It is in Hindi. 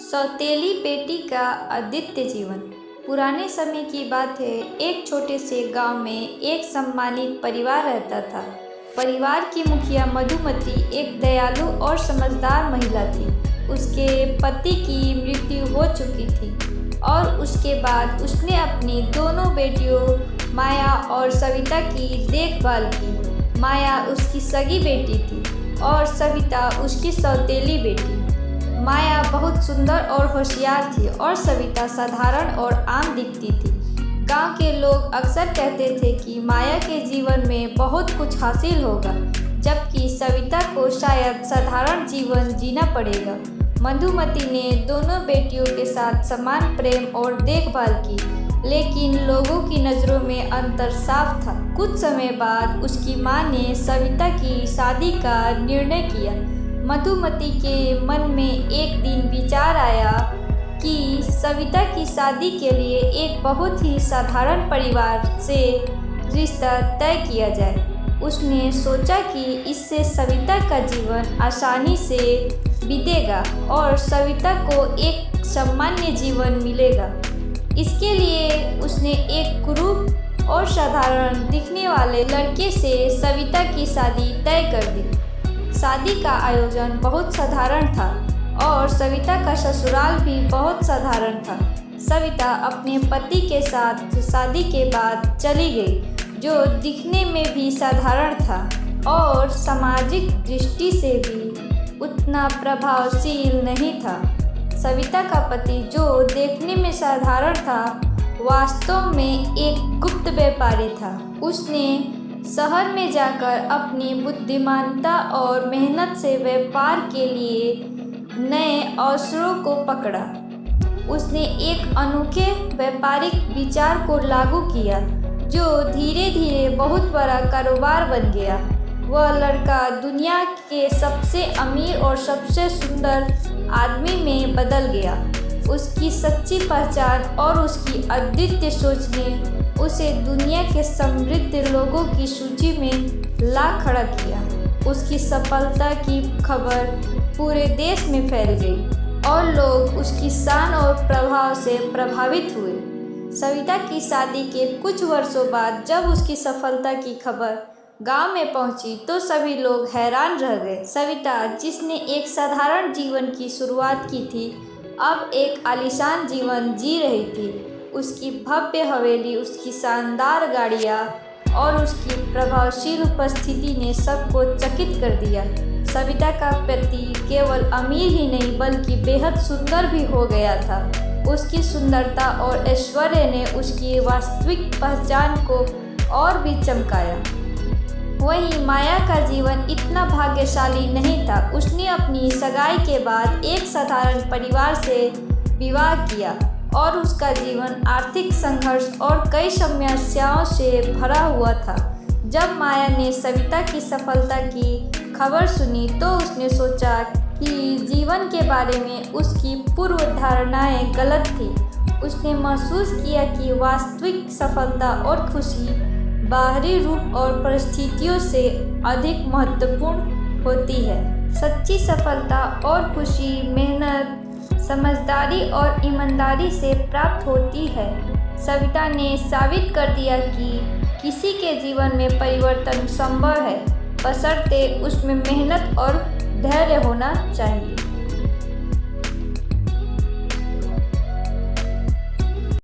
सौतेली बेटी का अद्वितीय जीवन। पुराने समय की बात है। एक छोटे से गांव में एक सम्मानित परिवार रहता था। परिवार की मुखिया मधुमती एक दयालु और समझदार महिला थी। उसके पति की मृत्यु हो चुकी थी और उसके बाद उसने अपनी दोनों बेटियों माया और सविता की देखभाल की। माया उसकी सगी बेटी थी और सविता उसकी सौतेली बेटी। माया बहुत सुंदर और होशियार थी और सविता साधारण और आम दिखती थी। गांव के लोग अक्सर कहते थे कि माया के जीवन में बहुत कुछ हासिल होगा, जबकि सविता को शायद साधारण जीवन जीना पड़ेगा। मधुमती ने दोनों बेटियों के साथ समान प्रेम और देखभाल की, लेकिन लोगों की नज़रों में अंतर साफ था। कुछ समय बाद उसकी माँ ने सविता की शादी का निर्णय किया। मधुमती के मन में एक दिन विचार आया कि सविता की शादी के लिए एक बहुत ही साधारण परिवार से रिश्ता तय किया जाए। उसने सोचा कि इससे सविता का जीवन आसानी से बीतेगा और सविता को एक सामान्य जीवन मिलेगा। इसके लिए उसने एक कुरूप और साधारण दिखने वाले लड़के से सविता की शादी तय कर दी। शादी का आयोजन बहुत साधारण था और सविता का ससुराल भी बहुत साधारण था। सविता अपने पति के साथ शादी के बाद चली गई, जो दिखने में भी साधारण था और सामाजिक दृष्टि से भी उतना प्रभावशील नहीं था। सविता का पति, जो देखने में साधारण था, वास्तव में एक गुप्त व्यापारी था। उसने शहर में जाकर अपनी बुद्धिमानता और मेहनत से व्यापार के लिए नए अवसरों को पकड़ा। उसने एक अनोखे व्यापारिक विचार को लागू किया, जो धीरे धीरे बहुत बड़ा कारोबार बन गया। वह लड़का दुनिया के सबसे अमीर और सबसे सुंदर आदमी में बदल गया। उसकी सच्ची पहचान और उसकी अद्वितीय सोच ने उसे दुनिया के समृद्ध लोगों की सूची में ला खड़ा किया। उसकी सफलता की खबर पूरे देश में फैल गई और लोग उसकी शान और प्रभाव से प्रभावित हुए। सविता की शादी के कुछ वर्षों बाद जब उसकी सफलता की खबर गांव में पहुंची तो सभी लोग हैरान रह गए। सविता, जिसने एक साधारण जीवन की शुरुआत की थी, अब एक आलीशान जीवन जी रही थी। उसकी भव्य हवेली, उसकी शानदार गाड़ियाँ और उसकी प्रभावशील उपस्थिति ने सबको चकित कर दिया। सविता का पति केवल अमीर ही नहीं बल्कि बेहद सुंदर भी हो गया था। उसकी सुंदरता और ऐश्वर्य ने उसकी वास्तविक पहचान को और भी चमकाया। वहीं माया का जीवन इतना भाग्यशाली नहीं था। उसने अपनी सगाई के बाद एक साधारण परिवार से विवाह किया और उसका जीवन आर्थिक संघर्ष और कई समस्याओं से भरा हुआ था। जब माया ने सविता की सफलता की खबर सुनी तो उसने सोचा कि जीवन के बारे में उसकी पूर्व धारणाएं गलत थी। उसने महसूस किया कि वास्तविक सफलता और खुशी बाहरी रूप और परिस्थितियों से अधिक महत्वपूर्ण होती है। सच्ची सफलता और खुशी मेहनत, समझदारी और ईमानदारी से प्राप्त होती है। सविता ने साबित कर दिया कि किसी के जीवन में परिवर्तन संभव है, बशर्ते उसमें मेहनत और धैर्य होना चाहिए।